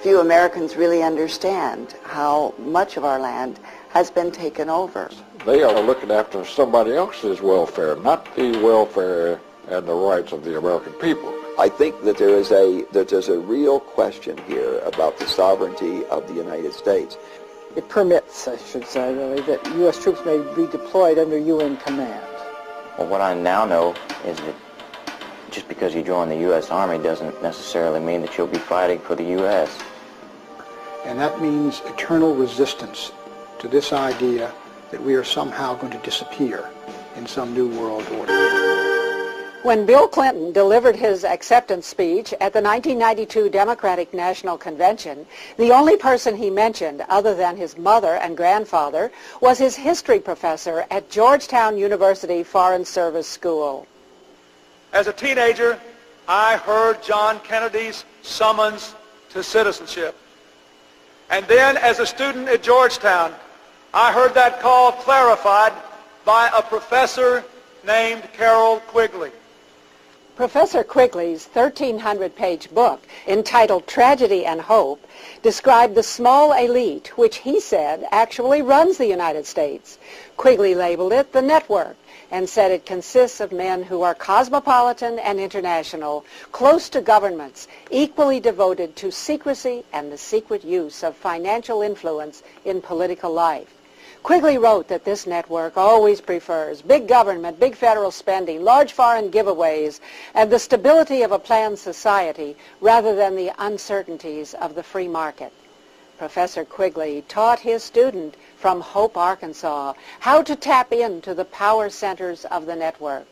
few Americans really understand how much of our land has been taken over. They are looking after somebody else's welfare, not the welfare and the rights of the American people. I think that there's a real question here about the sovereignty of the United States. It permits, I should say, really, that U.S. troops may be deployed under UN command. Well, what I now know is that just because you join the U.S. Army doesn't necessarily mean that you'll be fighting for the U.S. And that means eternal resistance to this idea that we are somehow going to disappear in some new world order. When Bill Clinton delivered his acceptance speech at the 1992 Democratic National Convention, the only person he mentioned other than his mother and grandfather was his history professor at Georgetown University Foreign Service School. As a teenager, I heard John Kennedy's summons to citizenship. And then as a student at Georgetown, I heard that call clarified by a professor named Carroll Quigley. Professor Quigley's 1,300-page book, entitled Tragedy and Hope, described the small elite, which he said actually runs the United States. Quigley labeled it the network and said it consists of men who are cosmopolitan and international, close to governments, equally devoted to secrecy and the secret use of financial influence in political life. Quigley wrote that this network always prefers big government, big federal spending, large foreign giveaways, and the stability of a planned society rather than the uncertainties of the free market. Professor Quigley taught his student from Hope, Arkansas, how to tap into the power centers of the network.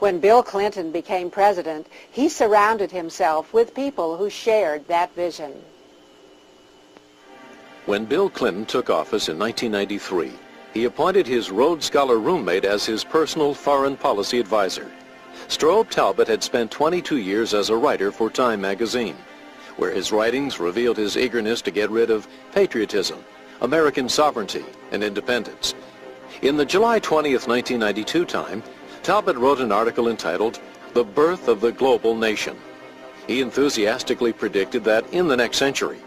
When Bill Clinton became president, he surrounded himself with people who shared that vision. When Bill Clinton took office in 1993, he appointed his Rhodes Scholar roommate as his personal foreign policy advisor. Strobe Talbott had spent 22 years as a writer for Time magazine, where his writings revealed his eagerness to get rid of patriotism, American sovereignty, and independence. In the July 20th, 1992 Time, Talbott wrote an article entitled The Birth of the Global Nation. He enthusiastically predicted that in the next century,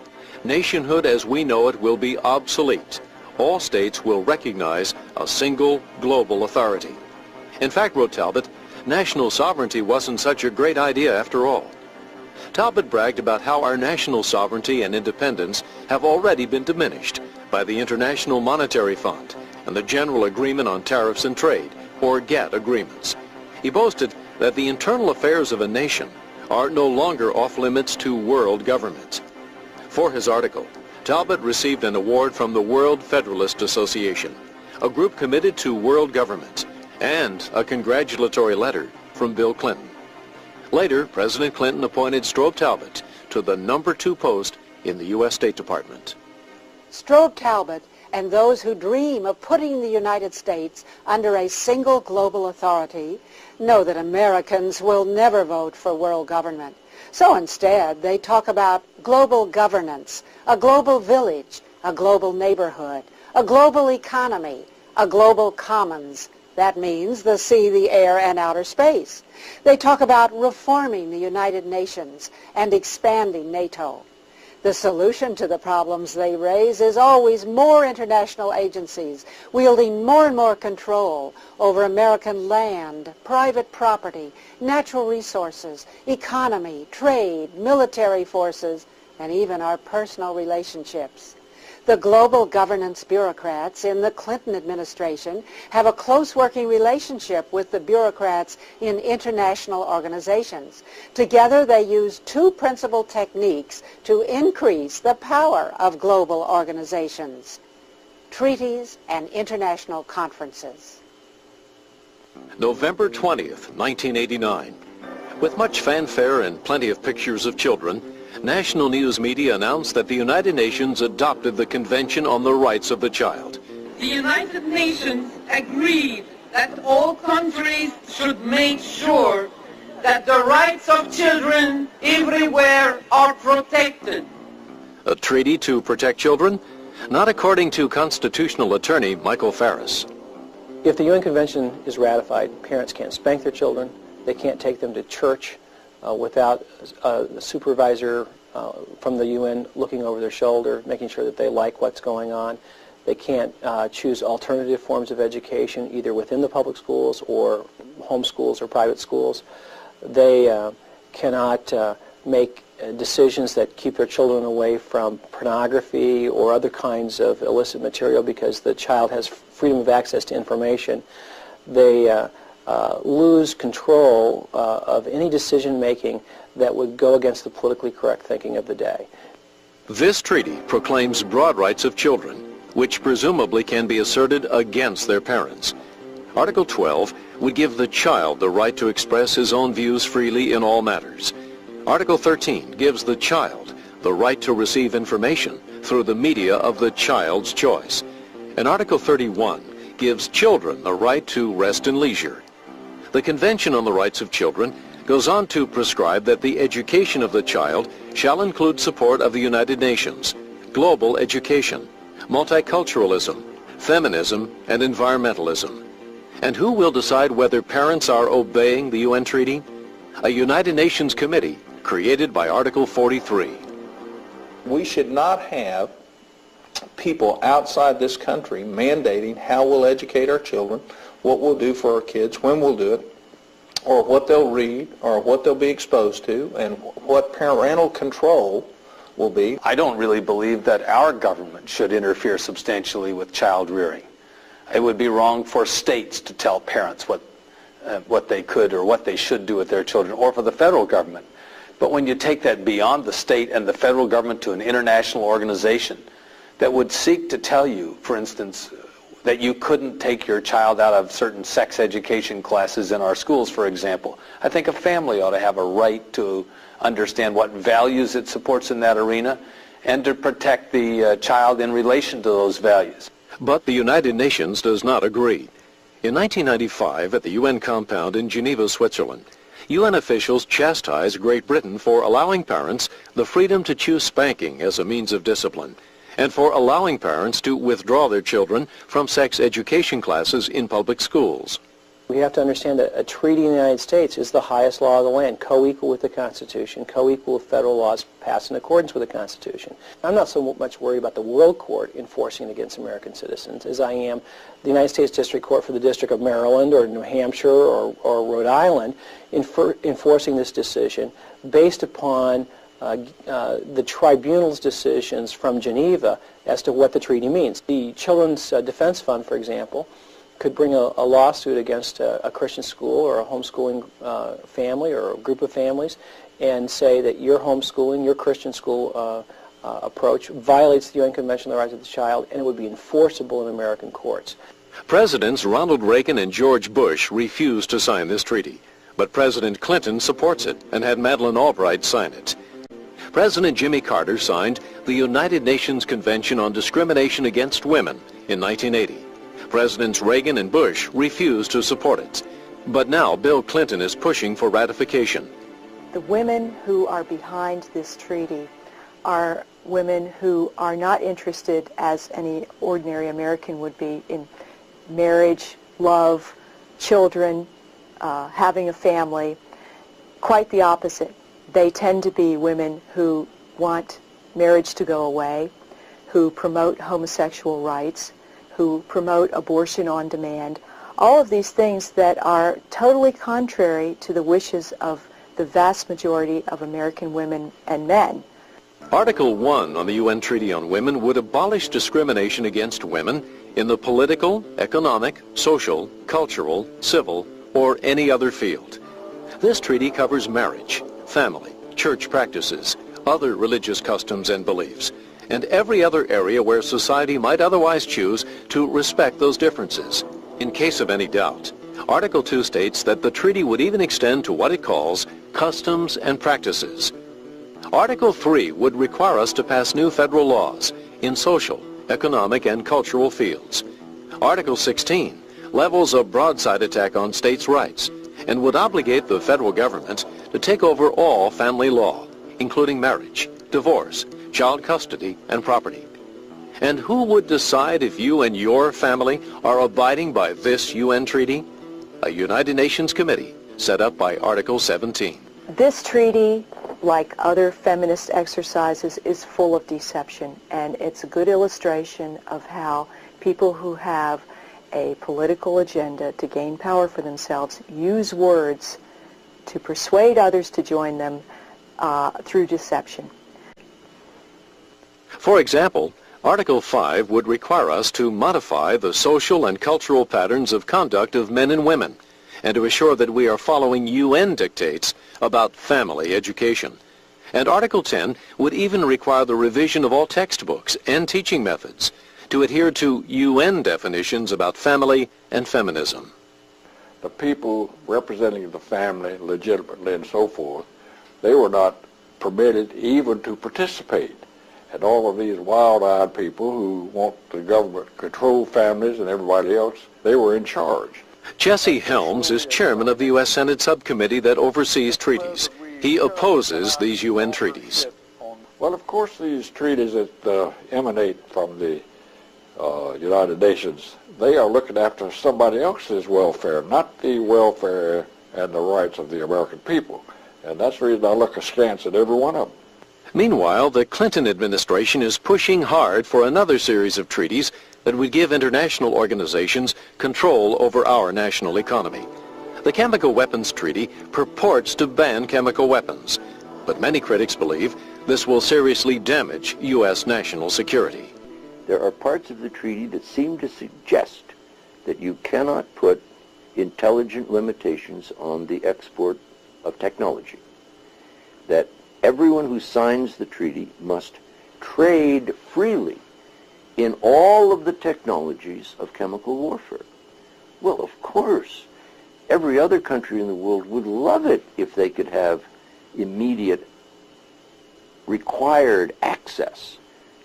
nationhood as we know it will be obsolete. All states will recognize a single global authority. In fact, wrote Talbott, national sovereignty wasn't such a great idea after all. Talbott bragged about how our national sovereignty and independence have already been diminished by the International Monetary Fund and the General Agreement on Tariffs and Trade, or GATT agreements. He boasted that the internal affairs of a nation are no longer off limits to world governments. For his article, Talbott received an award from the World Federalist Association, a group committed to world government, and a congratulatory letter from Bill Clinton. Later, President Clinton appointed Strobe Talbott to the number 2 post in the U.S. State Department. Strobe Talbott and those who dream of putting the United States under a single global authority know that Americans will never vote for world government. So instead, they talk about global governance, a global village, a global neighborhood, a global economy, a global commons. That means the sea, the air, and outer space. They talk about reforming the United Nations and expanding NATO. The solution to the problems they raise is always more international agencies wielding more and more control over American land, private property, natural resources, economy, trade, military forces, and even our personal relationships. The global governance bureaucrats in the Clinton administration have a close working relationship with the bureaucrats in international organizations. Together they use 2 principal techniques to increase the power of global organizations: treaties and international conferences. November 20th, 1989. With much fanfare and plenty of pictures of children, national news media announced that the United Nations adopted the Convention on the Rights of the Child. The United Nations agreed that all countries should make sure that the rights of children everywhere are protected. A treaty to protect children? Not according to constitutional attorney Michael Farris. If the UN Convention is ratified, parents can't spank their children, they can't take them to church without a supervisor from the UN looking over their shoulder, making sure that they like what's going on. They can't choose alternative forms of education, either within the public schools or home schools or private schools. They cannot make decisions that keep their children away from pornography or other kinds of illicit material because the child has freedom of access to information. They lose control of any decision-making that would go against the politically correct thinking of the day. This treaty proclaims broad rights of children, which presumably can be asserted against their parents. Article 12 would give the child the right to express his own views freely in all matters. Article 13 gives the child the right to receive information through the media of the child's choice. And Article 31 gives children the right to rest and leisure. The Convention on the Rights of Children goes on to prescribe that the education of the child shall include support of the United Nations, global education, multiculturalism, feminism, and environmentalism. And who will decide whether parents are obeying the UN Treaty? A United Nations committee created by Article 43. We should not have people outside this country mandating how we'll educate our children, what we'll do for our kids, when we'll do it, or what they'll read, or what they'll be exposed to, and what parental control will be. I don't really believe that our government should interfere substantially with child rearing. It would be wrong for states to tell parents what they could or what they should do with their children, or for the federal government. But when you take that beyond the state and the federal government to an international organization that would seek to tell you, for instance, that you couldn't take your child out of certain sex education classes in our schools, for example, I think a family ought to have a right to understand what values it supports in that arena and to protect the child in relation to those values. But the United Nations does not agree. In 1995, at the UN compound in Geneva, Switzerland, UN officials chastised Great Britain for allowing parents the freedom to choose spanking as a means of discipline, and for allowing parents to withdraw their children from sex education classes in public schools. We have to understand that a treaty in the United States is the highest law of the land, co-equal with the Constitution, co-equal with federal laws passed in accordance with the Constitution. I'm not so much worried about the World Court enforcing it against American citizens as I am the United States District Court for the District of Maryland or New Hampshire or Rhode Island enforcing this decision based upon the tribunal's decisions from Geneva as to what the treaty means. The Children's Defense Fund, for example, could bring a lawsuit against a Christian school or a homeschooling family or a group of families and say that your homeschooling, your Christian school approach violates the UN Convention on the Rights of the Child, and it would be enforceable in American courts. Presidents Ronald Reagan and George Bush refused to sign this treaty, but President Clinton supports it and had Madeleine Albright sign it. President Jimmy Carter signed the United Nations Convention on Discrimination Against Women in 1980. Presidents Reagan and Bush refused to support it. But now Bill Clinton is pushing for ratification. The women who are behind this treaty are women who are not interested, as any ordinary American would be, in marriage, love, children, having a family. Quite the opposite. They tend to be women who want marriage to go away, who promote homosexual rights, who promote abortion on demand, all of these things that are totally contrary to the wishes of the vast majority of American women and men. Article 1 on the UN Treaty on Women would abolish discrimination against women in the political, economic, social, cultural, civil, or any other field. This treaty covers marriage, family, church practices, other religious customs and beliefs, and every other area where society might otherwise choose to respect those differences. In case of any doubt, Article 2 states that the treaty would even extend to what it calls customs and practices. Article 3 would require us to pass new federal laws in social, economic, and cultural fields. Article 16 levels a broadside attack on states' rights and would obligate the federal government to take over all family law, including marriage, divorce, child custody, and property. And who would decide if you and your family are abiding by this UN treaty? A United Nations committee set up by Article 17. This treaty like other feminist exercises, is full of deception, and it's a good illustration of how people who have a political agenda to gain power for themselves use words to persuade others to join them through deception. For example, Article 5 would require us to modify the social and cultural patterns of conduct of men and women, and to assure that we are following UN dictates about family education. And Article 10 would even require the revision of all textbooks and teaching methods to adhere to UN definitions about family and feminism. The people representing the family legitimately and so forth, they were not permitted even to participate. And all of these wild-eyed people who want the government to control families and everybody else, they were in charge. Jesse Helms is chairman of the U.S. Senate subcommittee that oversees treaties. He opposes these UN treaties. Well, of course, these treaties that emanate from the United Nations, they are looking after somebody else's welfare, not the welfare and the rights of the American people. And that's the reason I look askance at every one of them. Meanwhile, the Clinton administration is pushing hard for another series of treaties that would give international organizations control over our national economy. The Chemical Weapons Treaty purports to ban chemical weapons, but many critics believe this will seriously damage U.S. national security. There are parts of the treaty that seem to suggest that you cannot put intelligent limitations on the export of technology, that everyone who signs the treaty must trade freely in all of the technologies of chemical warfare. Well, of course, every other country in the world would love it if they could have immediate required access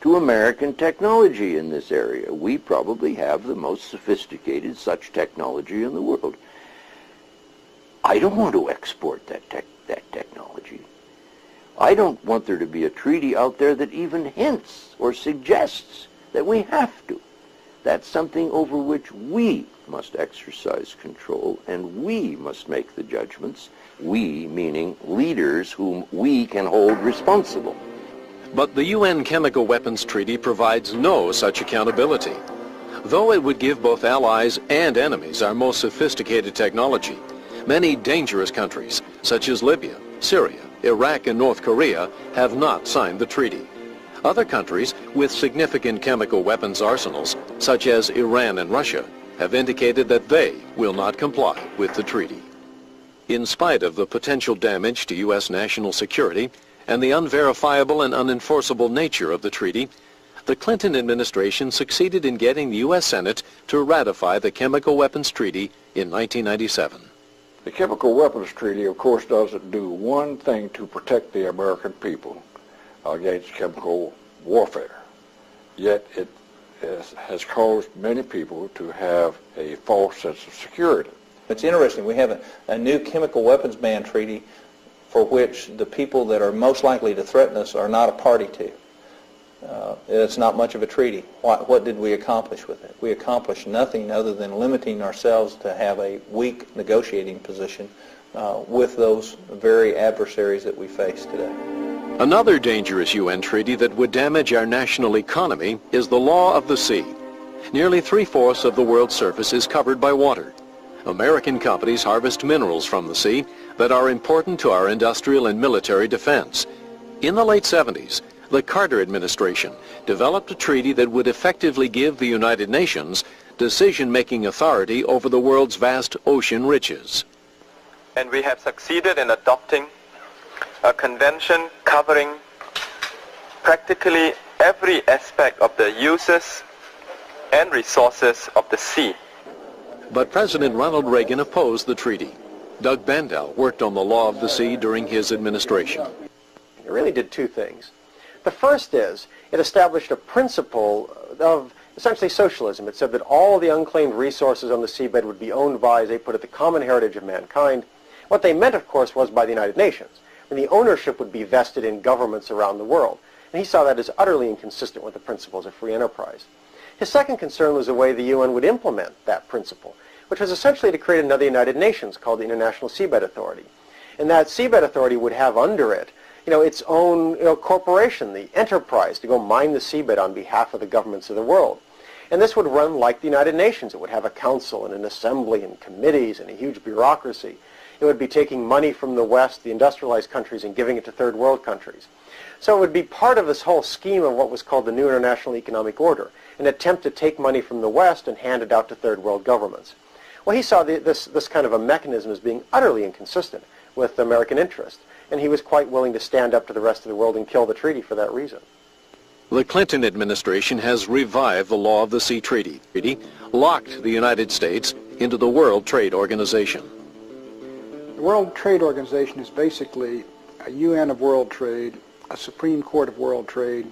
to American technology in this area. We probably have the most sophisticated such technology in the world. I don't want to export that technology. I don't want there to be a treaty out there that even hints or suggests that we have to. That's something over which we must exercise control, and we must make the judgments. We, meaning leaders whom we can hold responsible. But the UN Chemical Weapons Treaty provides no such accountability. Though it would give both allies and enemies our most sophisticated technology, many dangerous countries, such as Libya, Syria, Iraq, and North Korea, have not signed the treaty. Other countries with significant chemical weapons arsenals, such as Iran and Russia, have indicated that they will not comply with the treaty. In spite of the potential damage to U.S. national security and the unverifiable and unenforceable nature of the treaty, the Clinton administration succeeded in getting the U.S. Senate to ratify the Chemical Weapons Treaty in 1997. The Chemical Weapons Treaty, of course, doesn't do one thing to protect the American people against chemical warfare. Yet it has caused many people to have a false sense of security. It's interesting. We have a new chemical weapons ban treaty for which the people that are most likely to threaten us are not a party to. It's not much of a treaty. What did we accomplish with it? We accomplished nothing other than limiting ourselves to have a weak negotiating position with those very adversaries that we face today. Another dangerous UN treaty that would damage our national economy is the law of the sea. Nearly 3/4 of the world's surface is covered by water. American companies harvest minerals from the sea that are important to our industrial and military defense. In the late 70s, the Carter administration developed a treaty that would effectively give the United Nations decision-making authority over the world's vast ocean riches. And we have succeeded in adopting a convention covering practically every aspect of the uses and resources of the sea. But President Ronald Reagan opposed the treaty. Doug Bandow worked on the law of the sea during his administration. It really did two things. The first is it established a principle of essentially socialism. It said that all the unclaimed resources on the seabed would be owned by, as they put it, the common heritage of mankind. What they meant, of course, was by the United Nations. And the ownership would be vested in governments around the world. And he saw that as utterly inconsistent with the principles of free enterprise. His second concern was the way the UN would implement that principle, which was essentially to create another United Nations called the International Seabed Authority. And that seabed authority would have under it its own corporation, the enterprise, to go mine the seabed on behalf of the governments of the world. And this would run like the United Nations. It would have a council and an assembly and committees and a huge bureaucracy. It would be taking money from the West, the industrialized countries, and giving it to third world countries. So it would be part of this whole scheme of what was called the New International Economic Order, an attempt to take money from the West and hand it out to third world governments. Well, he saw this kind of a mechanism as being utterly inconsistent with American interest, and he was quite willing to stand up to the rest of the world and kill the treaty for that reason. The Clinton administration has revived the law of the sea treaty. It locked the United States into the World Trade Organization. The World Trade Organization is basically a UN of world trade, a Supreme Court of world trade,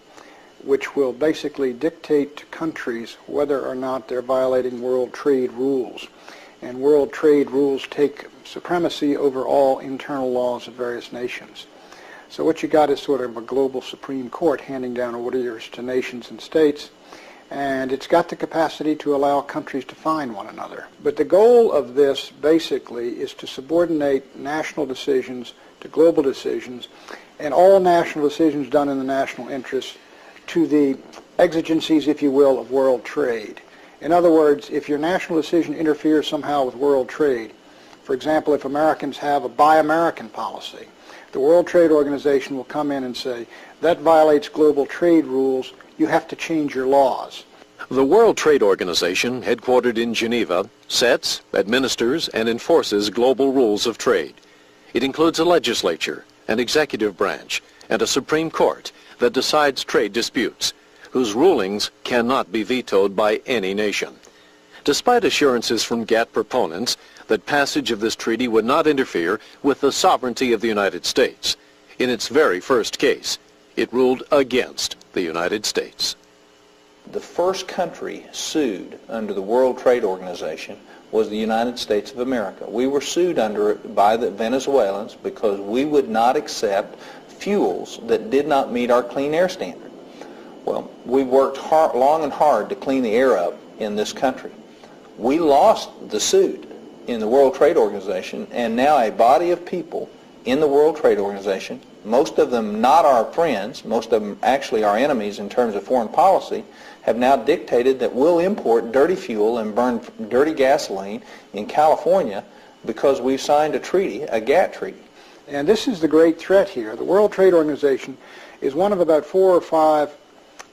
which will basically dictate to countries whether or not they're violating world trade rules. And world trade rules take supremacy over all internal laws of various nations. So what you got is sort of a global Supreme Court handing down orders to nations and states, and it's got the capacity to allow countries to fine one another. But the goal of this basically is to subordinate national decisions to global decisions, and all national decisions done in the national interest to the exigencies, if you will, of world trade. In other words, if your national decision interferes somehow with world trade, for example, if Americans have a Buy American policy, the World Trade Organization will come in and say, that violates global trade rules, you have to change your laws. The World Trade Organization, headquartered in Geneva, sets, administers, and enforces global rules of trade. It includes a legislature, an executive branch, and a Supreme Court that decides trade disputes, whose rulings cannot be vetoed by any nation. Despite assurances from GATT proponents that passage of this treaty would not interfere with the sovereignty of the United States, in its very first case, it ruled against the United States. The first country sued under the World Trade Organization was the United States of America. We were sued under it by the Venezuelans because we would not accept fuels that did not meet our clean air standard. Well, we worked long and hard to clean the air up in this country. We lost the suit in the World Trade Organization, and now a body of people in the World Trade Organization, most of them not our friends, most of them actually our enemies in terms of foreign policy, have now dictated that we'll import dirty fuel and burn dirty gasoline in California because we've signed a treaty, a GATT treaty. And this is the great threat here. The World Trade Organization is one of about 4 or 5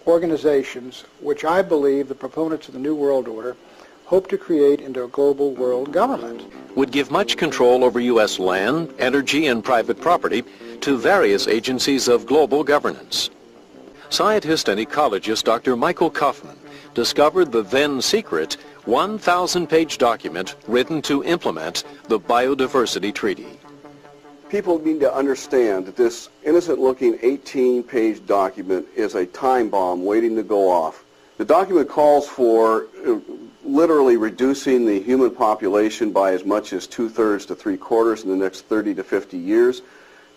organizations which I believe the proponents of the New World Order hope to create into a global world government. Would give much control over U.S. land, energy, and private property to various agencies of global governance. Scientist and ecologist Dr. Michael Kaufman discovered the then secret 1,000-page document written to implement the Biodiversity Treaty. People need to understand that this innocent-looking 18-page document is a time bomb waiting to go off. The document calls for literally reducing the human population by as much as 2/3 to 3/4 in the next 30 to 50 years.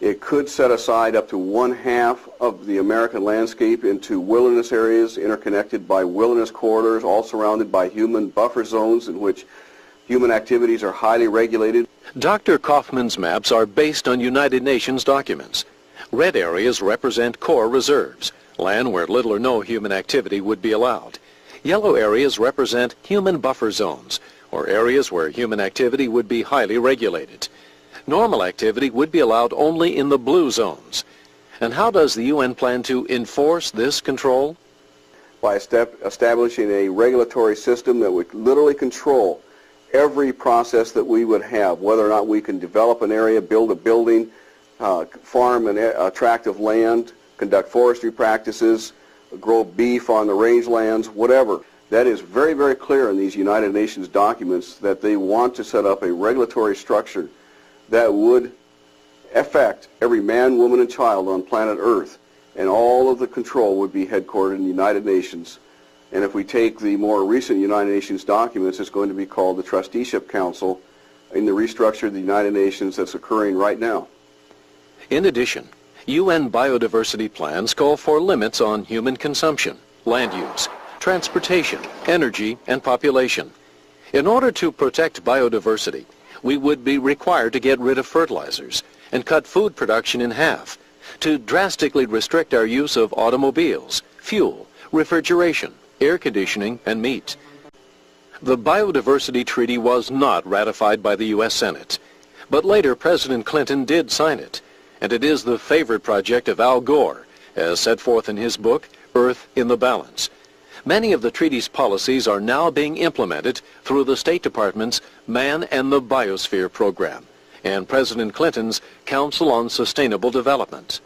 It could set aside up to 1/2 of the American landscape into wilderness areas interconnected by wilderness corridors, all surrounded by human buffer zones in which human activities are highly regulated. Dr. Kaufman's maps are based on United Nations documents. Red areas represent core reserves, land where little or no human activity would be allowed. Yellow areas represent human buffer zones, or areas where human activity would be highly regulated. Normal activity would be allowed only in the blue zones. And how does the UN plan to enforce this control? By establishing a regulatory system that would literally control every process that we would have, whether or not we can develop an area, build a building, farm a tract of land, conduct forestry practices, grow beef on the rangelands, whatever. That is very, very clear in these United Nations documents that they want to set up a regulatory structure that would affect every man, woman, and child on planet Earth, and all of the control would be headquartered in the United Nations. And if we take the more recent United Nations documents, it's going to be called the Trusteeship Council in the restructure of the United Nations that's occurring right now. In addition, UN biodiversity plans call for limits on human consumption, land use, transportation, energy, and population. In order to protect biodiversity, we would be required to get rid of fertilizers and cut food production in half, to drastically restrict our use of automobiles, fuel, refrigeration, air conditioning, and meat. The Biodiversity Treaty was not ratified by the U.S. Senate, but later President Clinton did sign it, and it is the favorite project of Al Gore, as set forth in his book, Earth in the Balance. Many of the treaty's policies are now being implemented through the State Department's Man and the Biosphere program and President Clinton's Council on Sustainable Development.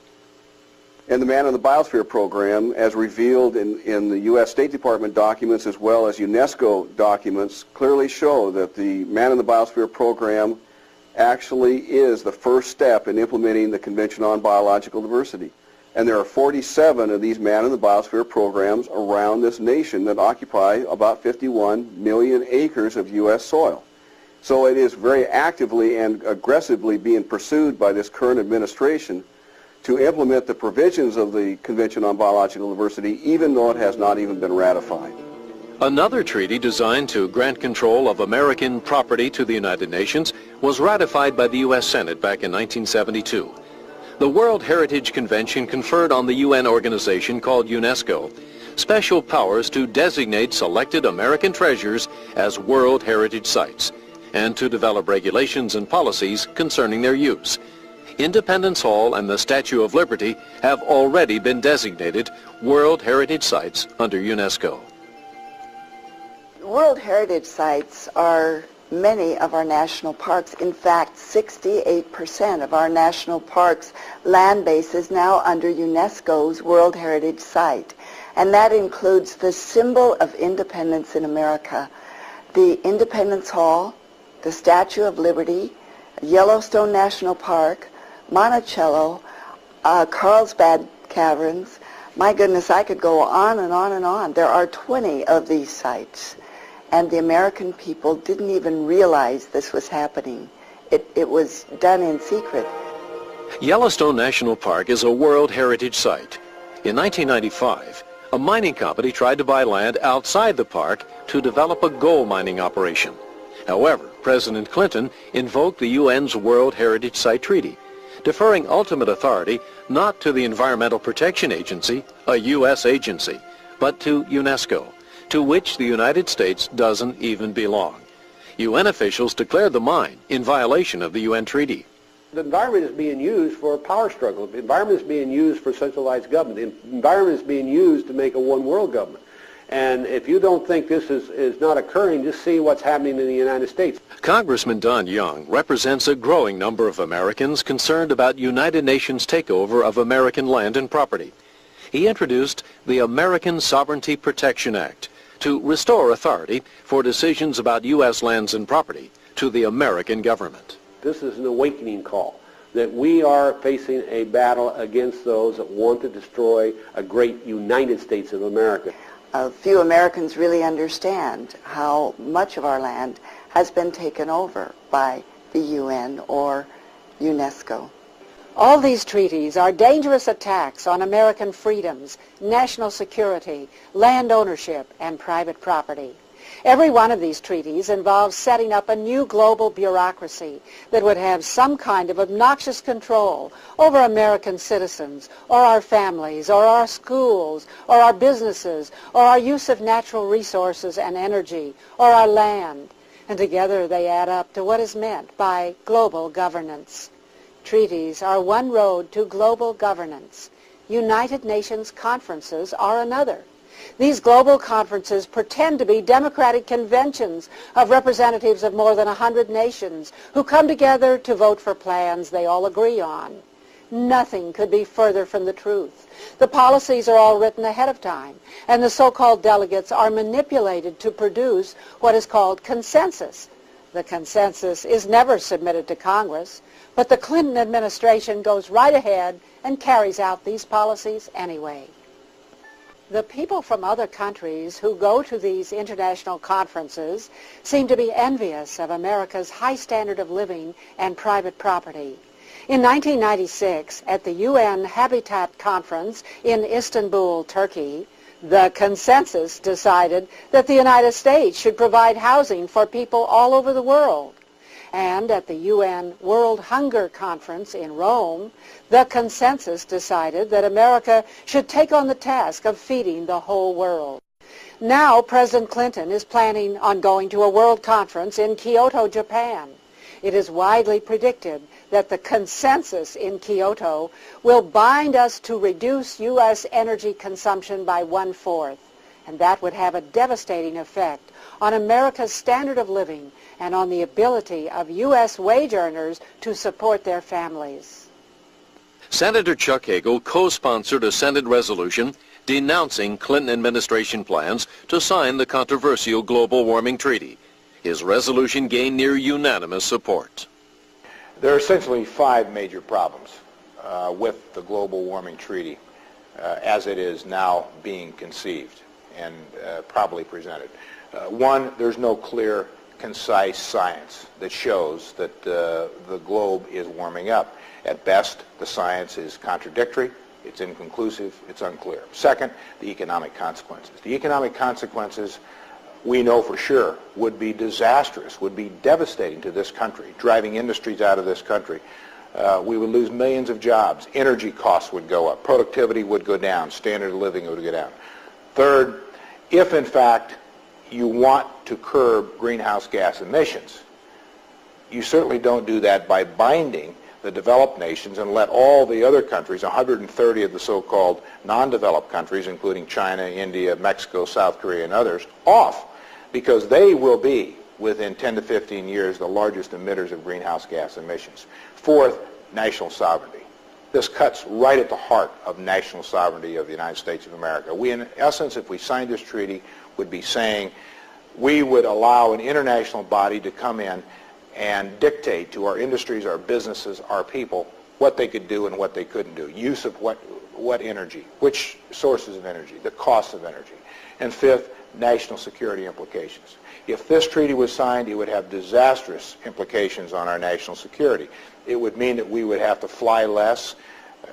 And the Man and the Biosphere program, as revealed in the U.S. State Department documents as well as UNESCO documents, clearly show that the Man and the Biosphere program actually is the first step in implementing the Convention on Biological Diversity. And there are 47 of these Man in the Biosphere programs around this nation that occupy about 51 million acres of U.S. soil. So it is very actively and aggressively being pursued by this current administration to implement the provisions of the Convention on Biological Diversity, even though it has not even been ratified. Another treaty designed to grant control of American property to the United Nations was ratified by the U.S. Senate back in 1972. The World Heritage Convention conferred on the UN organization called UNESCO special powers to designate selected American treasures as World Heritage Sites and to develop regulations and policies concerning their use. Independence Hall and the Statue of Liberty have already been designated World Heritage Sites under UNESCO. World Heritage Sites are many of our national parks. In fact, 68% of our national parks land base is now under UNESCO's World Heritage Site. And that includes the symbol of independence in America, the Independence Hall, the Statue of Liberty, Yellowstone National Park, Monticello, Carlsbad Caverns. My goodness, I could go on and on and on. There are 20 of these sites. And the American people didn't even realize this was happening. It was done in secret. Yellowstone National Park is a World Heritage Site. In 1995, a mining company tried to buy land outside the park to develop a gold mining operation. However, President Clinton invoked the UN's World Heritage Site Treaty, deferring ultimate authority not to the Environmental Protection Agency, a U.S. agency, but to UNESCO, to which the United States doesn't even belong. UN officials declared the mine in violation of the UN treaty. The environment is being used for a power struggle. The environment is being used for centralized government. The environment is being used to make a one-world government. And if you don't think this is not occurring, just see what's happening in the United States. Congressman Don Young represents a growing number of Americans concerned about United Nations takeover of American land and property. He introduced the American Sovereignty Protection Act to restore authority for decisions about U.S. lands and property to the American government. This is an awakening call that we are facing a battle against those that want to destroy a great United States of America. Few Americans really understand how much of our land has been taken over by the UN or UNESCO. All these treaties are dangerous attacks on American freedoms, national security, land ownership, and private property. Every one of these treaties involves setting up a new global bureaucracy that would have some kind of obnoxious control over American citizens, or our families, or our schools, or our businesses, or our use of natural resources and energy, or our land. And together they add up to what is meant by global governance. Treaties are one road to global governance. United Nations conferences are another. These global conferences pretend to be democratic conventions of representatives of more than 100 nations who come together to vote for plans they all agree on. Nothing could be further from the truth. The policies are all written ahead of time, and the so-called delegates are manipulated to produce what is called consensus. The consensus is never submitted to Congress, but the Clinton administration goes right ahead and carries out these policies anyway. The people from other countries who go to these international conferences seem to be envious of America's high standard of living and private property. In 1996, at the UN Habitat Conference in Istanbul, Turkey, the consensus decided that the United States should provide housing for people all over the world. And at the UN World Hunger Conference in Rome, the consensus decided that America should take on the task of feeding the whole world. Now President Clinton is planning on going to a world conference in Kyoto, Japan. It is widely predicted that the consensus in Kyoto will bind us to reduce U.S. energy consumption by 1/4, and that would have a devastating effect on America's standard of living and on the ability of U.S. wage earners to support their families. Senator Chuck Hagel co-sponsored a Senate resolution denouncing Clinton administration plans to sign the controversial global warming treaty. His resolution gained near unanimous support. There are essentially 5 major problems with the global warming treaty as it is now being conceived and probably presented. One, there's no clear, concise science that shows that the globe is warming up. At best, the science is contradictory, it's inconclusive, it's unclear. Second, the economic consequences. The economic consequences, we know for sure, would be disastrous, would be devastating to this country, driving industries out of this country. We would lose millions of jobs. Energy costs would go up. Productivity would go down. Standard of living would go down. Third, if in fact you want to curb greenhouse gas emissions, you certainly don't do that by binding the developed nations and let all the other countries, 130 of the so-called non-developed countries, including China, India, Mexico, South Korea, and others, off, because they will be, within 10 to 15 years, the largest emitters of greenhouse gas emissions. Fourth, national sovereignty. This cuts right at the heart of national sovereignty of the United States of America. We, in essence, if we signed this treaty, would be saying we would allow an international body to come in and dictate to our industries, our businesses, our people, what they could do and what they couldn't do. Use of what energy, which sources of energy, the cost of energy. And fifth, national security implications. If this treaty was signed, it would have disastrous implications on our national security. It would mean that we would have to fly less.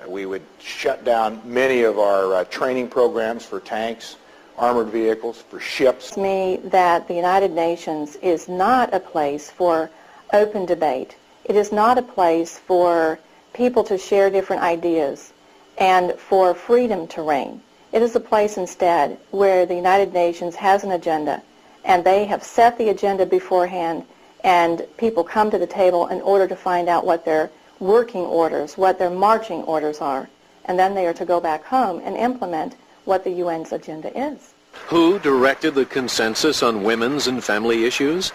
We would shut down many of our training programs for tanks, armored vehicles, for ships. To me, that the United Nations is not a place for open debate. It is not a place for people to share different ideas and for freedom to reign. It is a place instead where the United Nations has an agenda, and they have set the agenda beforehand, and people come to the table in order to find out what their working orders, what their marching orders are, and then they are to go back home and implement what the UN's agenda is. Who directed the consensus on women's and family issues?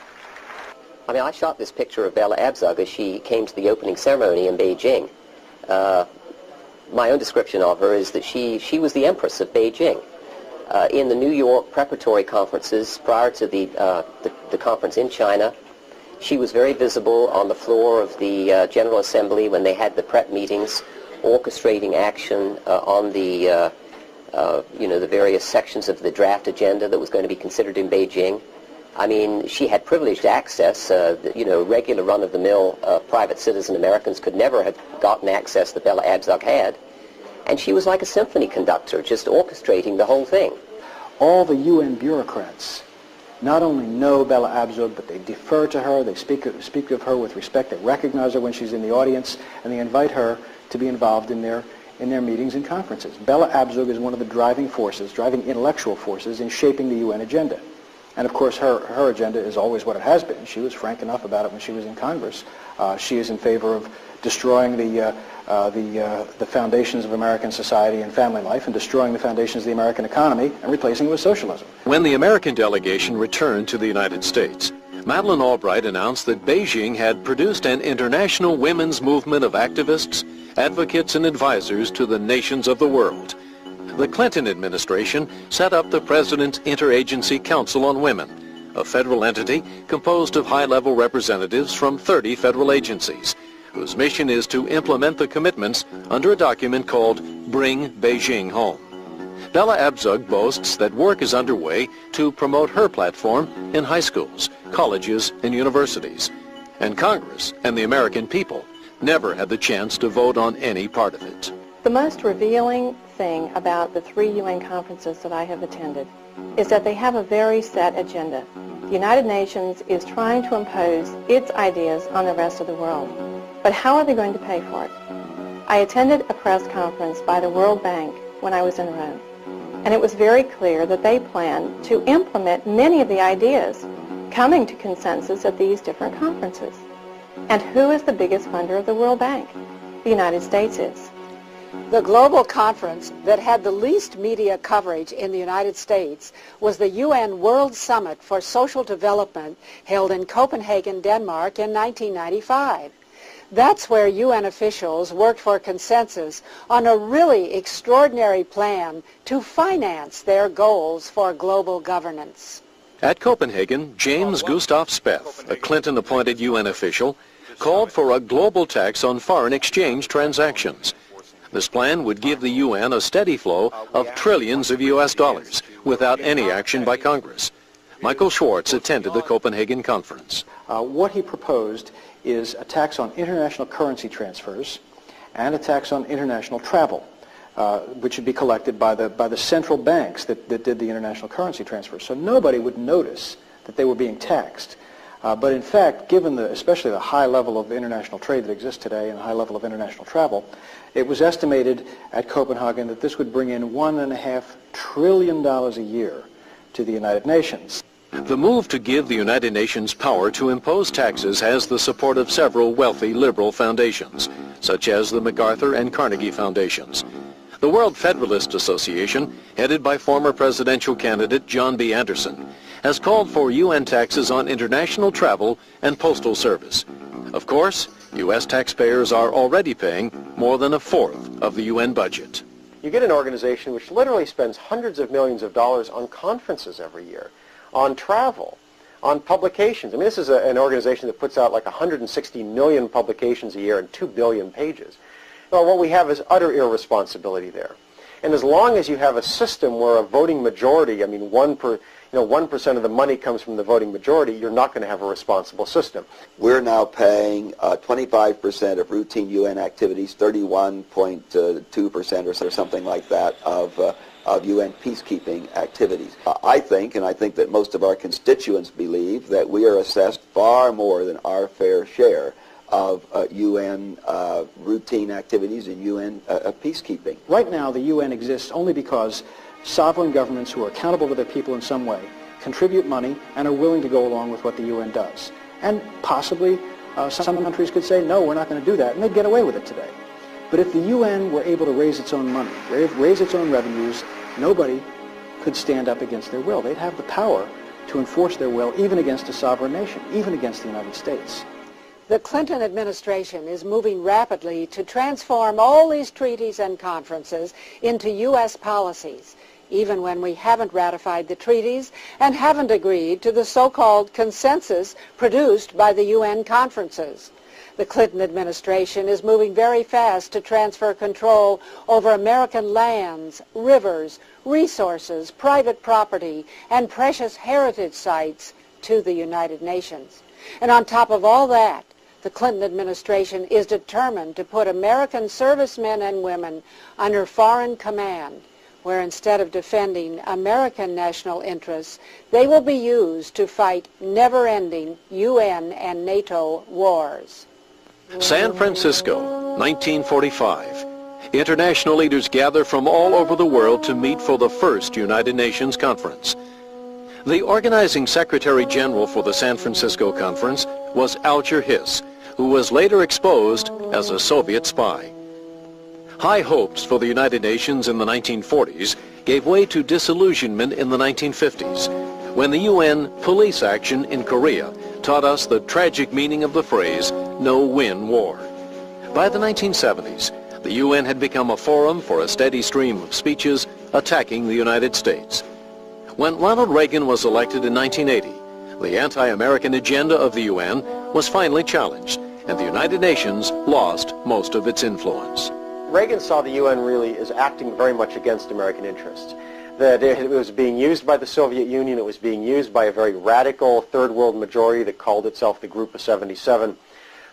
I mean, I shot this picture of Bella Abzug as she came to the opening ceremony in Beijing. My own description of her is that she was the Empress of Beijing. In the New York preparatory conferences prior to the conference in China, she was very visible on the floor of the General Assembly when they had the prep meetings, orchestrating action on the the various sections of the draft agenda that was going to be considered in Beijing. I mean, she had privileged access. Regular run-of-the-mill private citizen Americans could never have gotten access that Bella Abzug had. And she was like a symphony conductor, just orchestrating the whole thing. All the UN bureaucrats not only know Bella Abzug, but they defer to her, they speak of her with respect, they recognize her when she's in the audience, and they invite her to be involved in their meetings and conferences. Bella Abzug is one of the driving intellectual forces in shaping the UN agenda. And of course, her agenda is always what it has been. She was frank enough about it when she was in Congress. She is in favor of destroying the foundations of American society and family life and destroying the foundations of the American economy and replacing it with socialism. When the American delegation returned to the United States, Madeleine Albright announced that Beijing had produced an international women's movement of activists, advocates, and advisors to the nations of the world. The Clinton administration set up the President's Interagency Council on Women, a federal entity composed of high-level representatives from 30 federal agencies, whose mission is to implement the commitments under a document called Bring Beijing Home. Bella Abzug boasts that work is underway to promote her platform in high schools, colleges, and universities. And Congress and the American people never had the chance to vote on any part of it. The most revealing thing about the 3 UN conferences that I have attended is that they have a very set agenda. The United Nations is trying to impose its ideas on the rest of the world. But how are they going to pay for it? I attended a press conference by the World Bank when I was in Rome, and it was very clear that they plan to implement many of the ideas coming to consensus at these different conferences. And who is the biggest funder of the World Bank? The United States is. The global conference that had the least media coverage in the United States was the UN World Summit for Social Development held in Copenhagen, Denmark in 1995. That's where UN officials worked for consensus on a really extraordinary plan to finance their goals for global governance. At Copenhagen, James Gustav Speth, a Clinton-appointed UN official, called for a global tax on foreign exchange transactions. This plan would give the UN a steady flow of trillions of US dollars without any action by Congress. Michael Schwartz attended the Copenhagen conference. What he proposed is a tax on international currency transfers and a tax on international travel, which would be collected by the central banks that did the international currency transfers. So nobody would notice that they were being taxed. But in fact, given especially the high level of international trade that exists today and the high level of international travel, it was estimated at Copenhagen that this would bring in $1.5 trillion a year to the United Nations. The move to give the United Nations power to impose taxes has the support of several wealthy liberal foundations, such as the MacArthur and Carnegie Foundations. The World Federalist Association, headed by former presidential candidate John B. Anderson, has called for UN taxes on international travel and postal service. Of course, U.S. taxpayers are already paying more than a fourth of the UN budget. You get an organization which literally spends hundreds of millions of dollars on conferences every year, on travel, on publications. I mean, this is an organization that puts out like 160 million publications a year and 2 billion pages. Well, what we have is utter irresponsibility there. And as long as you have a system where a voting majority, I mean, 1% of the money comes from the voting majority, you're not going to have a responsible system. We're now paying 25% of routine UN activities, 31.2% or something like that of UN peacekeeping activities. I think, and I think that most of our constituents believe, that we are assessed far more than our fair share of UN routine activities and UN peacekeeping. Right now, the UN exists only because sovereign governments who are accountable to their people in some way contribute money and are willing to go along with what the UN does. And possibly some countries could say, no, we're not going to do that, and they'd get away with it today. But if the UN were able to raise its own money, raise its own revenues, nobody could stand up against their will. They'd have the power to enforce their will even against a sovereign nation, even against the United States. The Clinton administration is moving rapidly to transform all these treaties and conferences into U.S. policies, even when we haven't ratified the treaties and haven't agreed to the so-called consensus produced by the UN conferences. The Clinton administration is moving very fast to transfer control over American lands, rivers, resources, private property, and precious heritage sites to the United Nations. And on top of all that, the Clinton administration is determined to put American servicemen and women under foreign command, where instead of defending American national interests, they will be used to fight never-ending UN and NATO wars. San Francisco, 1945. International leaders gather from all over the world to meet for the first United Nations conference. The organizing Secretary General for the San Francisco Conference was Alger Hiss, who was later exposed as a Soviet spy. High hopes for the United Nations in the 1940s gave way to disillusionment in the 1950s, when the UN police action in Korea taught us the tragic meaning of the phrase, no-win war. By the 1970s, the UN had become a forum for a steady stream of speeches attacking the United States. When Ronald Reagan was elected in 1980, the anti-American agenda of the UN was finally challenged, and the United Nations lost most of its influence. Reagan saw the UN really as acting very much against American interests. That it was being used by the Soviet Union, it was being used by a very radical third world majority that called itself the Group of 77.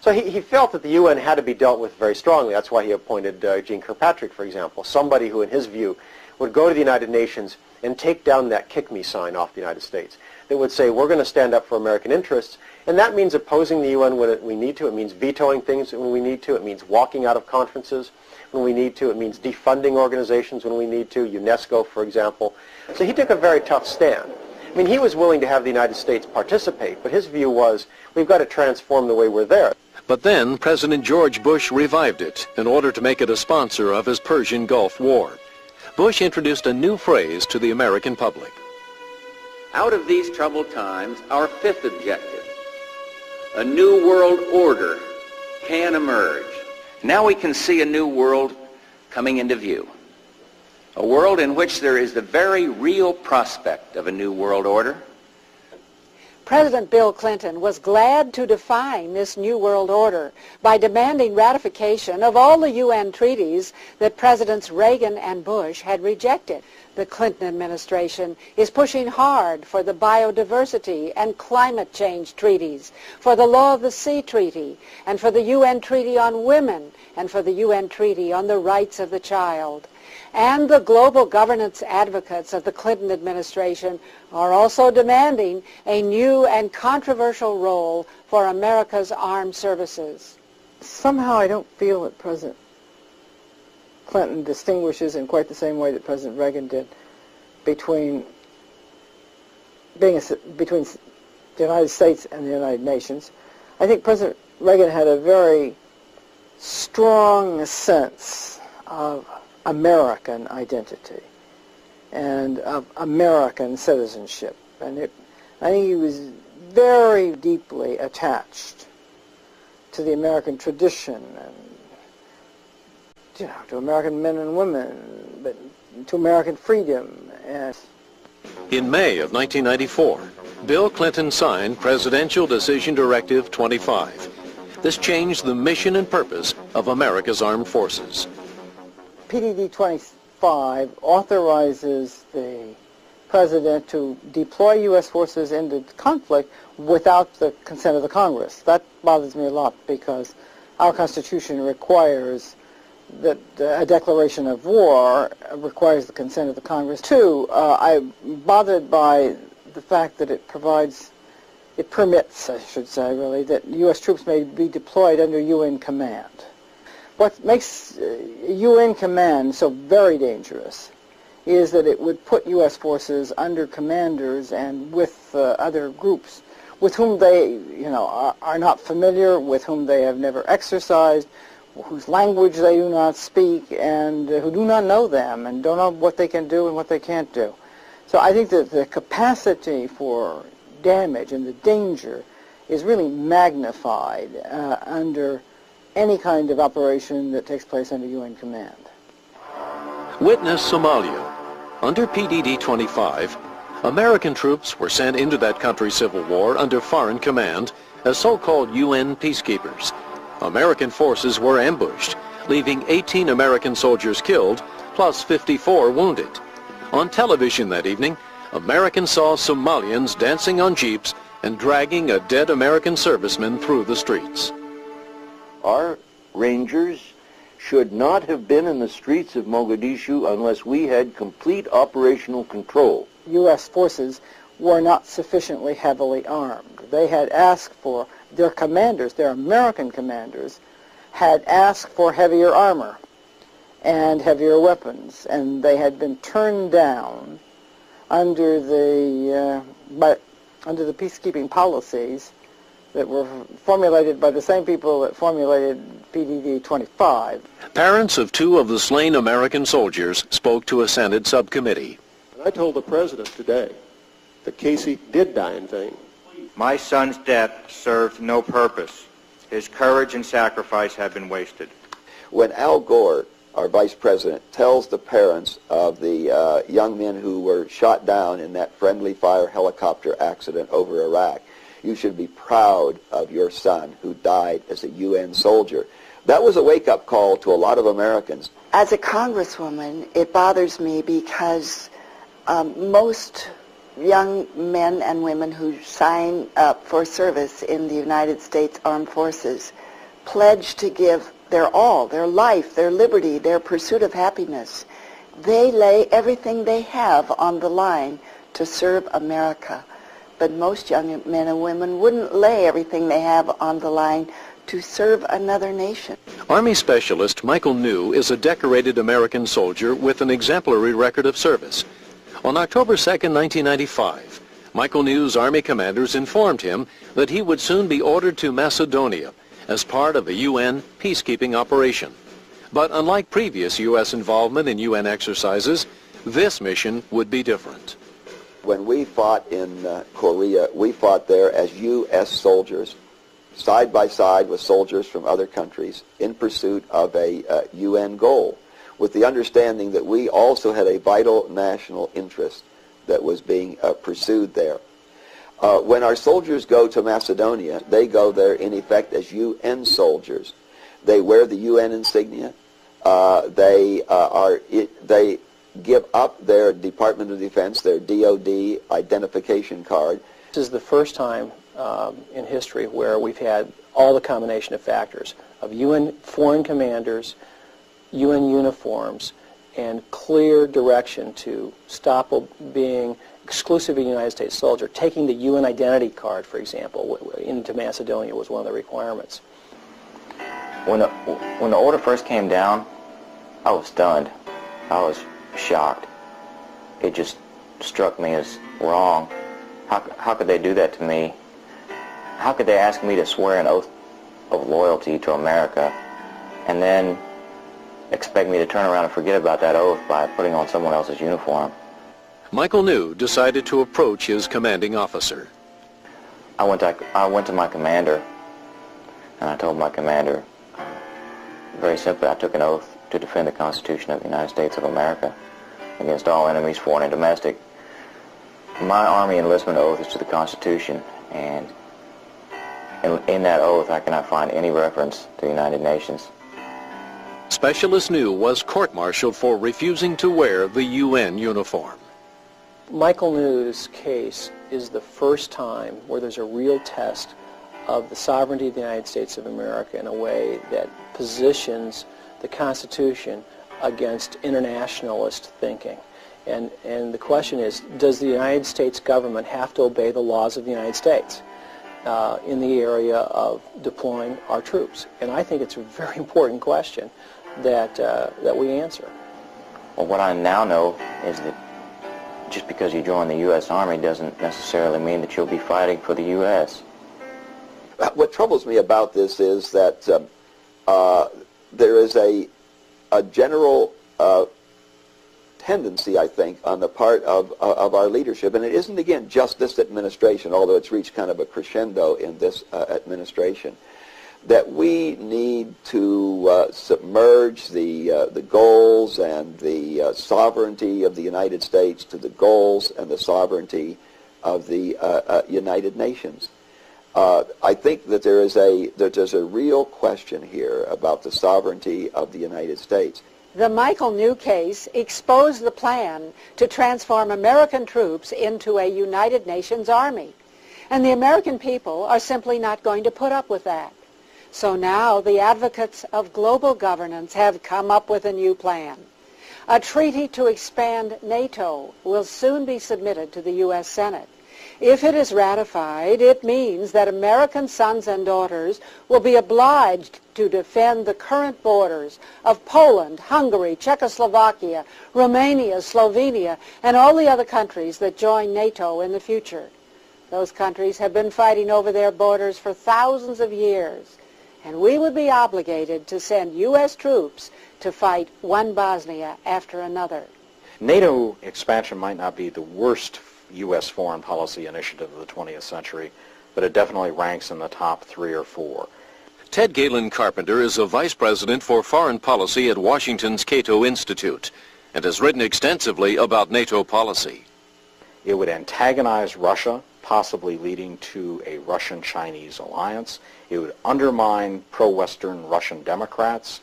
So he felt that the UN had to be dealt with very strongly. That's why he appointed Jeane Kirkpatrick, for example, somebody who, in his view, would go to the United Nations and take down that kick me sign off the United States. That would say, we're going to stand up for American interests, and that means opposing the UN when we need to. It means vetoing things when we need to. It means walking out of conferences when we need to. It means defunding organizations when we need to, UNESCO, for example. So he took a very tough stand. I mean, he was willing to have the United States participate, but his view was, we've got to transform the way we're there. But then President George Bush revived it in order to make it a sponsor of his Persian Gulf War. Bush introduced a new phrase to the American public. Out of these troubled times, our fifth objective, a new world order, can emerge. Now we can see a new world coming into view. A world in which there is the very real prospect of a new world order. President Bill Clinton was glad to define this new world order by demanding ratification of all the UN treaties that Presidents Reagan and Bush had rejected. The Clinton administration is pushing hard for the biodiversity and climate change treaties, for the Law of the Sea Treaty, and for the UN Treaty on Women, and for the UN Treaty on the Rights of the Child. And the global governance advocates of the Clinton administration are also demanding a new and controversial role for America's armed services. Somehow I don't feel that President Clinton distinguishes in quite the same way that President Reagan did between the United States and the United Nations. I think President Reagan had a very strong sense of American identity and of American citizenship. And I think he was very deeply attached to the American tradition and to American men and women, but to American freedom. And in May of 1994, Bill Clinton signed Presidential Decision Directive 25. This changed the mission and purpose of America's armed forces. PDD 25 authorizes the President to deploy U.S. forces into conflict without the consent of the Congress. That bothers me a lot because our Constitution requires that a declaration of war requires the consent of the Congress. Two, I'm bothered by the fact that it permits, I should say, really, that U.S. troops may be deployed under UN command. What makes UN command so very dangerous is that it would put U.S. forces under commanders and with other groups with whom they, are not familiar, with whom they have never exercised, whose language they do not speak, and who do not know them and don't know what they can do and what they can't do. So I think that the capacity for damage and the danger is really magnified under any kind of operation that takes place under UN command. Witness Somalia. Under PDD 25, American troops were sent into that country's civil war under foreign command as so-called UN peacekeepers. American forces were ambushed, leaving 18 American soldiers killed, plus 54 wounded. On television that evening, Americans saw Somalians dancing on jeeps and dragging a dead American serviceman through the streets. Our Rangers should not have been in the streets of Mogadishu unless we had complete operational control. U.S. forces were not sufficiently heavily armed. They had asked for, their commanders, their American commanders, had asked for heavier armor and heavier weapons, and they had been turned down under the peacekeeping policies that were formulated by the same people that formulated PDD 25. Parents of two of the slain American soldiers spoke to a Senate subcommittee. I told the President today that Casey did die in vain. My son's death served no purpose. His courage and sacrifice have been wasted. When Al Gore, our Vice President, tells the parents of the young men who were shot down in that friendly fire helicopter accident over Iraq, you should be proud of your son who died as a UN soldier. That was a wake-up call to a lot of Americans. As a congresswoman, it bothers me because most young men and women who sign up for service in the United States Armed Forces pledge to give their all, their life, their liberty, their pursuit of happiness. They lay everything they have on the line to serve America. But most young men and women wouldn't lay everything they have on the line to serve another nation. Army Specialist Michael New is a decorated American soldier with an exemplary record of service. On October 2nd, 1995, Michael New's Army commanders informed him that he would soon be ordered to Macedonia as part of a UN peacekeeping operation. But unlike previous U.S. involvement in UN exercises, this mission would be different. When we fought in Korea, we fought there as U.S. soldiers, side by side with soldiers from other countries in pursuit of a UN goal, with the understanding that we also had a vital national interest that was being pursued there. When our soldiers go to Macedonia, they go there in effect as UN soldiers. They wear the UN insignia. They give up their Department of Defense, their DOD identification card. This is the first time in history where we've had all the combination of factors of UN foreign commanders, UN uniforms, and clear direction to stop being exclusively a United States soldier. Taking the UN identity card, for example, into Macedonia was one of the requirements. When the order first came down, I was stunned. I was shocked. It just struck me as wrong. How could they do that to me? How could they ask me to swear an oath of loyalty to America and then expect me to turn around and forget about that oath by putting on someone else's uniform? Michael New decided to approach his commanding officer. I went to my commander, and I told my commander, very simply, I took an oath to defend the Constitution of the United States of America against all enemies, foreign and domestic. My Army enlistment oath is to the Constitution, and in that oath I cannot find any reference to the United Nations. Specialist New was court-martialed for refusing to wear the UN uniform. Michael New's case is the first time where there's a real test of the sovereignty of the United States of America in a way that positions the Constitution against internationalist thinking. And the question is, does the United States government have to obey the laws of the United States in the area of deploying our troops? And I think it's a very important question that we answer. Well, what I now know is that just because you join the U.S. Army doesn't necessarily mean that you'll be fighting for the U.S. What troubles me about this is that there is a general tendency, I think, on the part of our leadership, and it isn't, again, just this administration, although it's reached kind of a crescendo in this administration, that we need to submerge the goals and the sovereignty of the United States to the goals and the sovereignty of the United Nations. I think that there's a real question here about the sovereignty of the United States. The Michael New case exposed the plan to transform American troops into a United Nations army. And the American people are simply not going to put up with that. So now the advocates of global governance have come up with a new plan. A treaty to expand NATO will soon be submitted to the U.S. Senate. If it is ratified, it means that American sons and daughters will be obliged to defend the current borders of Poland, Hungary, Czechoslovakia, Romania, Slovenia, and all the other countries that join NATO in the future. Those countries have been fighting over their borders for thousands of years, and we would be obligated to send U.S. troops to fight one Bosnia after another. NATO expansion might not be the worst U.S. foreign policy initiative of the 20th century, but it definitely ranks in the top 3 or 4. Ted Galen Carpenter is a vice president for foreign policy at Washington's Cato Institute and has written extensively about NATO policy. It would antagonize Russia, possibly leading to a Russian-Chinese alliance. It would undermine pro-Western Russian Democrats.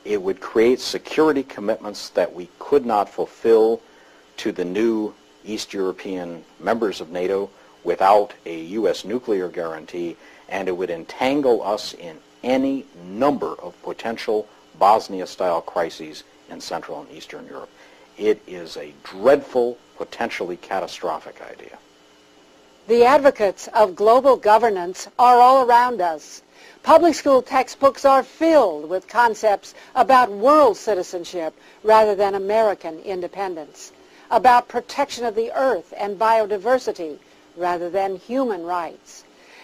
It would create security commitments that we could not fulfill to the new East European members of NATO without a U.S. nuclear guarantee, and it would entangle us in any number of potential Bosnia-style crises in Central and Eastern Europe. It is a dreadful, potentially catastrophic idea. The advocates of global governance are all around us. Public school textbooks are filled with concepts about world citizenship rather than American independence, about protection of the earth and biodiversity rather than human rights,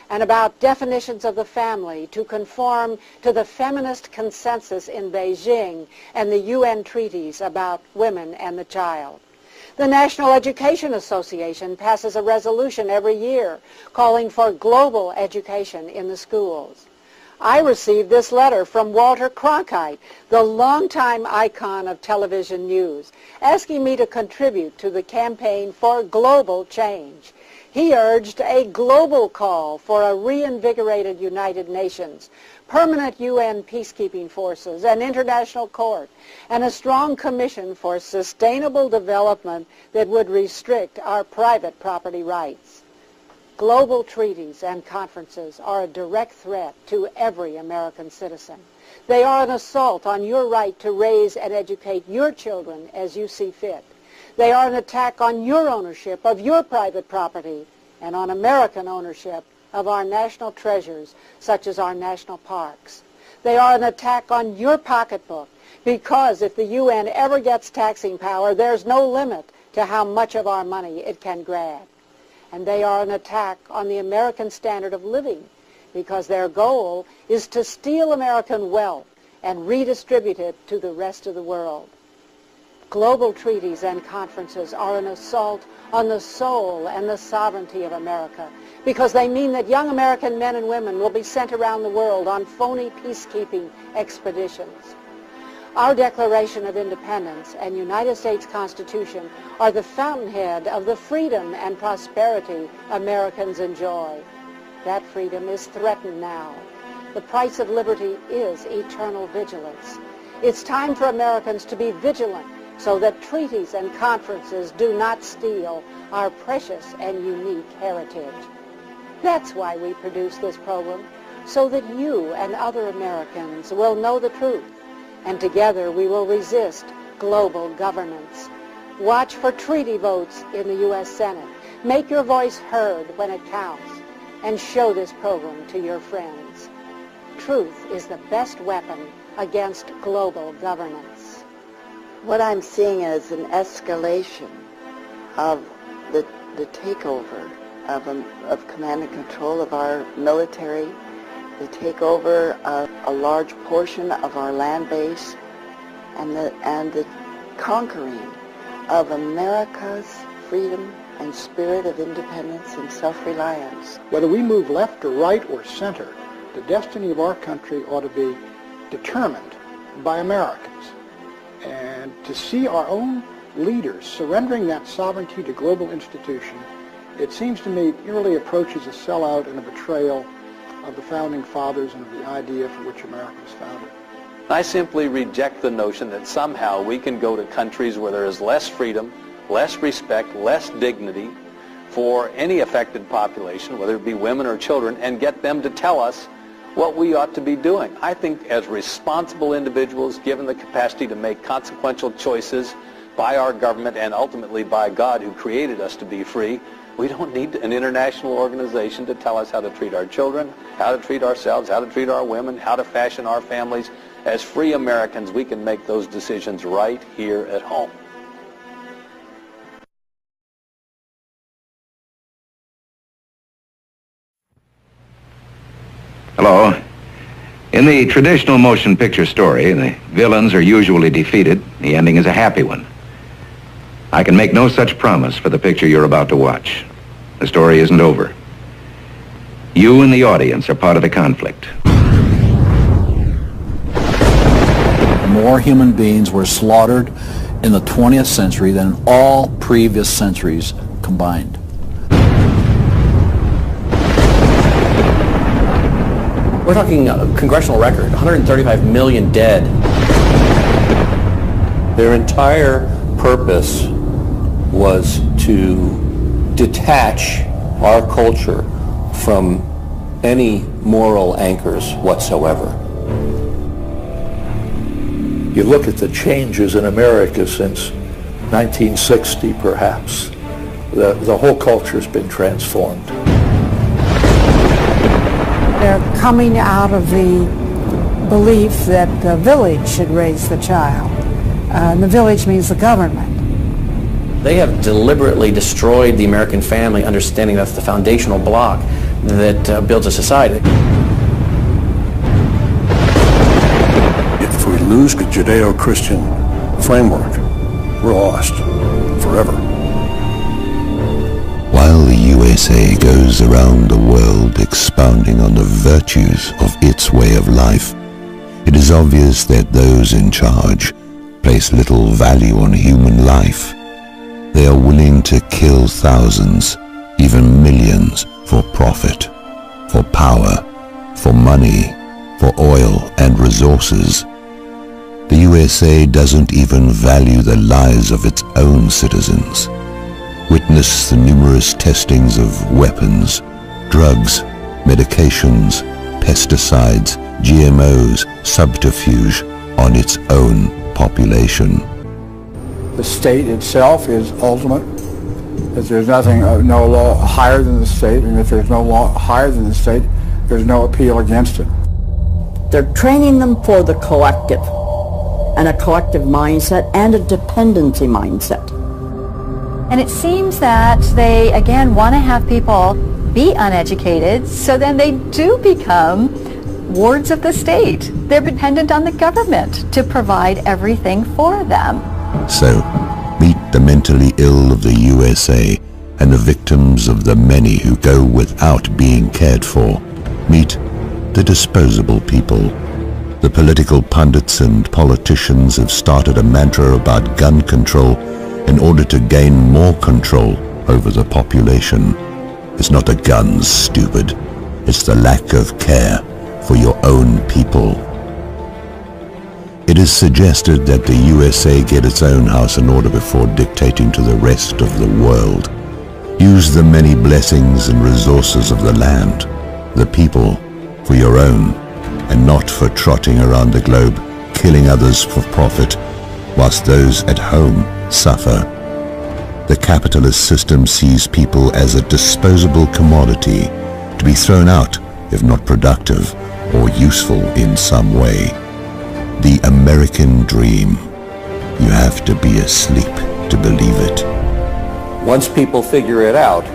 and about definitions of the family to conform to the feminist consensus in Beijing and the UN treaties about women and the child. The National Education Association passes a resolution every year calling for global education in the schools. I received this letter from Walter Cronkite, the longtime icon of television news, asking me to contribute to the campaign for global change. He urged a global call for a reinvigorated United Nations, permanent UN peacekeeping forces, an international court, and a strong commission for sustainable development that would restrict our private property rights. Global treaties and conferences are a direct threat to every American citizen. They are an assault on your right to raise and educate your children as you see fit. They are an attack on your ownership of your private property and on American ownership of our national treasures, such as our national parks. They are an attack on your pocketbook, because if the UN ever gets taxing power, there's no limit to how much of our money it can grab. And they are an attack on the American standard of living, because their goal is to steal American wealth and redistribute it to the rest of the world. Global treaties and conferences are an assault on the soul and the sovereignty of America, because they mean that young American men and women will be sent around the world on phony peacekeeping expeditions. Our Declaration of Independence and United States Constitution are the fountainhead of the freedom and prosperity Americans enjoy. That freedom is threatened now. The price of liberty is eternal vigilance. It's time for Americans to be vigilant so that treaties and conferences do not steal our precious and unique heritage. That's why we produce this program, so that you and other Americans will know the truth, and together we will resist global governance. Watch for treaty votes in the U.S. Senate. Make your voice heard when it counts, and show this program to your friends. Truth is the best weapon against global governance. What I'm seeing is an escalation of the takeover of command and control of our military, the takeover of a large portion of our land base, and the conquering of America's freedom and spirit of independence and self-reliance. Whether we move left or right or center, the destiny of our country ought to be determined by Americans. And to see our own leaders surrendering that sovereignty to global institution, it seems to me really approaches a sellout and a betrayal of the Founding Fathers and of the idea for which America was founded. I simply reject the notion that somehow we can go to countries where there is less freedom, less respect, less dignity for any affected population, whether it be women or children, and get them to tell us what we ought to be doing. I think as responsible individuals, given the capacity to make consequential choices by our government and ultimately by God who created us to be free, we don't need an international organization to tell us how to treat our children, how to treat ourselves, how to treat our women, how to fashion our families. As free Americans, we can make those decisions right here at home. Hello. In the traditional motion picture story, the villains are usually defeated. The ending is a happy one. I can make no such promise for the picture you're about to watch. The story isn't over. You and the audience are part of the conflict. More human beings were slaughtered in the 20th century than in all previous centuries combined. We're talking a congressional record, 135 million dead. Their entire purpose was to detach our culture from any moral anchors whatsoever. You look at the changes in America since 1960, perhaps. The whole culture's been transformed. They're coming out of the belief that the village should raise the child. And the village means the government. They have deliberately destroyed the American family, understanding that's the foundational block that builds a society. If we lose the Judeo-Christian framework, we're lost forever. While the USA goes around the world expounding on the virtues of its way of life, it is obvious that those in charge place little value on human life. They are willing to kill thousands, even millions, for profit, for power, for money, for oil and resources. The USA doesn't even value the lives of its own citizens. Witness the numerous testings of weapons, drugs, medications, pesticides, GMOs, subterfuge on its own population. The state itself is ultimate. If there's nothing, no law higher than the state, and if there's no law higher than the state, there's no appeal against it. They're training them for the collective, and a collective mindset and a dependency mindset. And it seems that they, again, want to have people be uneducated, so then they do become wards of the state. They're dependent on the government to provide everything for them. So, meet the mentally ill of the USA and the victims of the many who go without being cared for. Meet the disposable people. The political pundits and politicians have started a mantra about gun control in order to gain more control over the population. It's not the guns, stupid. It's the lack of care for your own people. It is suggested that the USA get its own house in order before dictating to the rest of the world. Use the many blessings and resources of the land, the people, for your own, and not for trotting around the globe, killing others for profit, whilst those at home suffer. The capitalist system sees people as a disposable commodity, to be thrown out if not productive or useful in some way. The American dream. You have to be asleep to believe it. Once people figure it out,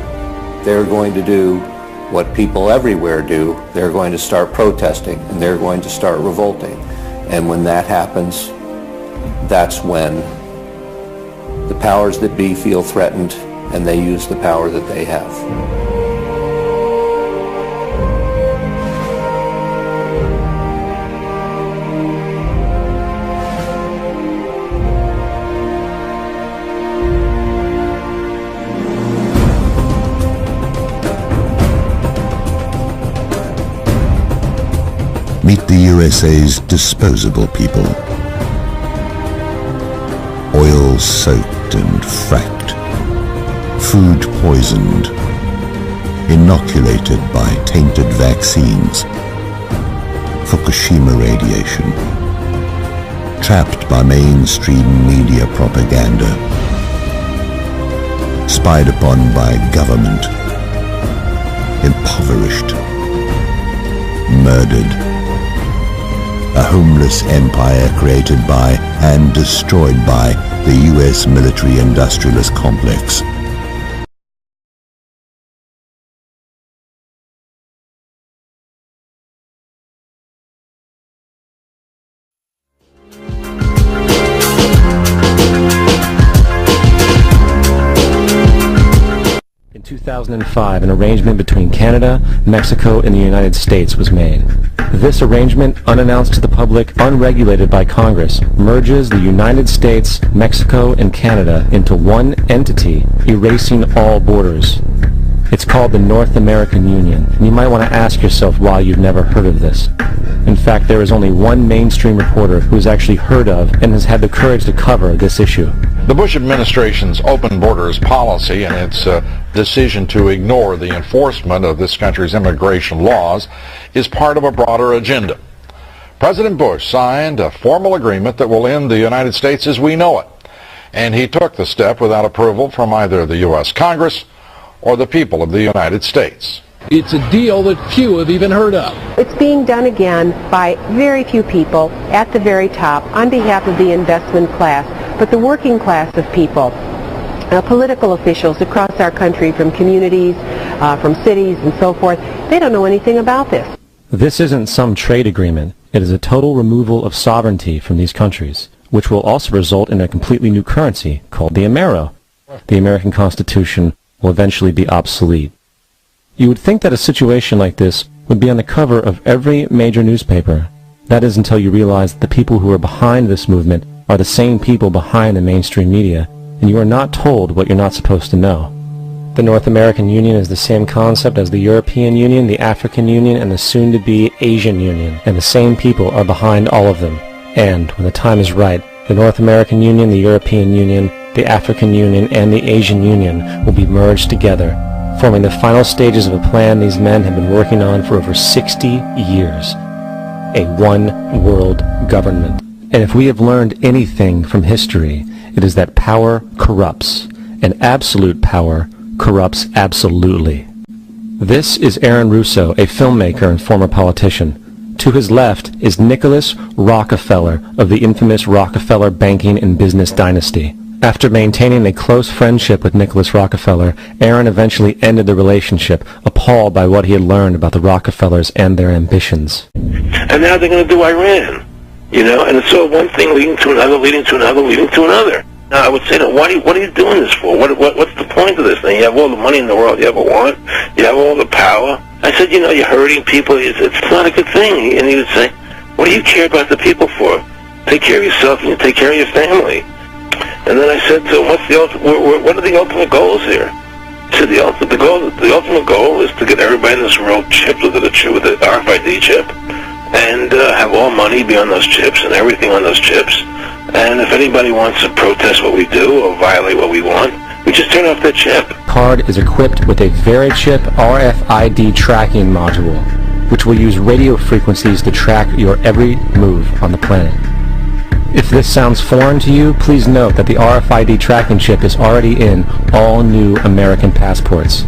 they're going to do what people everywhere do. They're going to start protesting, and they're going to start revolting. And when that happens, that's when the powers that be feel threatened, and they use the power that they have. Meet the USA's disposable people. Oil soaked and fracked, food poisoned, inoculated by tainted vaccines, Fukushima radiation, trapped by mainstream media propaganda, spied upon by government, impoverished, murdered. A homeless empire created by and destroyed by the U.S. military-industrialist complex. In 2005, an arrangement between Canada, Mexico, and the United States was made. This arrangement, unannounced to the public, unregulated by Congress, merges the United States, Mexico, and Canada into one entity, erasing all borders. It's called the North American Union, and you might want to ask yourself why you've never heard of this. In fact, there is only one mainstream reporter who has actually heard of and has had the courage to cover this issue. The Bush administration's open borders policy and its decision to ignore the enforcement of this country's immigration laws is part of a broader agenda. President Bush signed a formal agreement that will end the United States as we know it, and he took the step without approval from either the U.S. Congress or the people of the United States. It's a deal that few have even heard of. It's being done again by very few people at the very top on behalf of the investment class, but the working class of people, political officials across our country, from communities, from cities and so forth, they don't know anything about this. This isn't some trade agreement. It is a total removal of sovereignty from these countries, which will also result in a completely new currency called the Amero. The American Constitution will eventually be obsolete. You would think that a situation like this would be on the cover of every major newspaper. That is until you realize that the people who are behind this movement are the same people behind the mainstream media, and you are not told what you're not supposed to know. The North American Union is the same concept as the European Union, the African Union, and the soon-to-be Asian Union, and the same people are behind all of them. And, when the time is right, the North American Union, the European Union, the African Union, and the Asian Union will be merged together, forming the final stages of a plan these men have been working on for over 60 years. A one-world government. And if we have learned anything from history, it is that power corrupts, and absolute power corrupts absolutely. This is Aaron Russo, a filmmaker and former politician. To his left is Nicholas Rockefeller of the infamous Rockefeller banking and business dynasty. After maintaining a close friendship with Nicholas Rockefeller, Aaron eventually ended the relationship, appalled by what he had learned about the Rockefellers and their ambitions. And now they're going to do Iran, you know, and so one thing leading to another, leading to another, leading to another. Now I would say to them, what are you doing this for? What's the point of this thing? You have all the money in the world you ever want. You have all the power. I said, you know, you're hurting people. It's not a good thing. And he would say, what do you care about the people for? Take care of yourself and you take care of your family. And then I said to him, what are the ultimate goals here? He said, the ultimate goal is to get everybody in this world chipped with the RFID chip and have all money be on those chips and everything on those chips. And if anybody wants to protest what we do or violate what we want, we just turn off that chip. The card is equipped with a Verichip RFID tracking module, which will use radio frequencies to track your every move on the planet. If this sounds foreign to you, please note that the RFID tracking chip is already in all new American passports.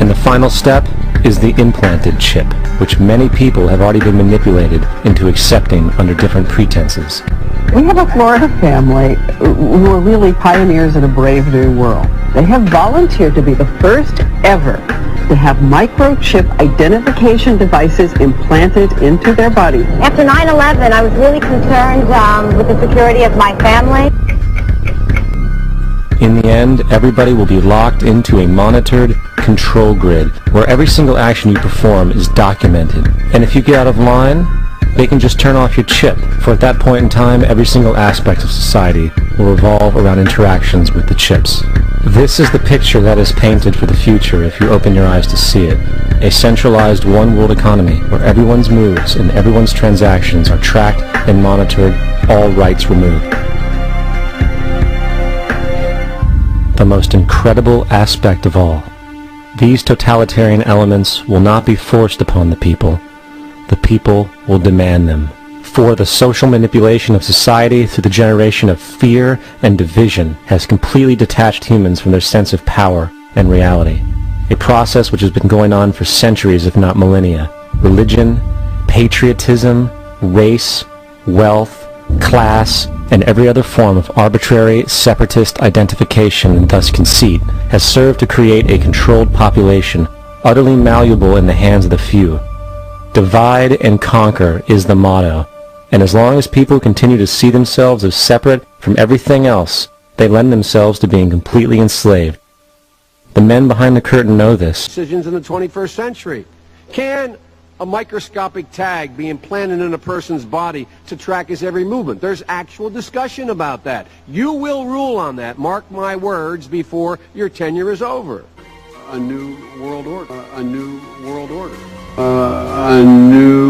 And the final step is the implanted chip, which many people have already been manipulated into accepting under different pretenses. We have a Florida family who are really pioneers in a brave new world. They have volunteered to be the first ever to have microchip identification devices implanted into their body. After 9/11, I was really concerned with the security of my family. In the end, everybody will be locked into a monitored control grid where every single action you perform is documented. And if you get out of line, they can just turn off your chip, for at that point in time, every single aspect of society will revolve around interactions with the chips. This is the picture that is painted for the future if you open your eyes to see it. A centralized one-world economy where everyone's moves and everyone's transactions are tracked and monitored, all rights removed. The most incredible aspect of all. These totalitarian elements will not be forced upon the people. The people will demand them. For the social manipulation of society through the generation of fear and division has completely detached humans from their sense of power and reality. A process which has been going on for centuries, if not millennia. Religion, patriotism, race, wealth, class, and every other form of arbitrary, separatist identification and thus conceit has served to create a controlled population, utterly malleable in the hands of the few. Divide and conquer is the motto, and as long as people continue to see themselves as separate from everything else, they lend themselves to being completely enslaved. The men behind the curtain know this. Decisions in the 21st century. Can a microscopic tag be implanted in a person's body to track his every movement? There's actual discussion about that. You will rule on that, mark my words, before your tenure is over. A new world order. A new world order. A new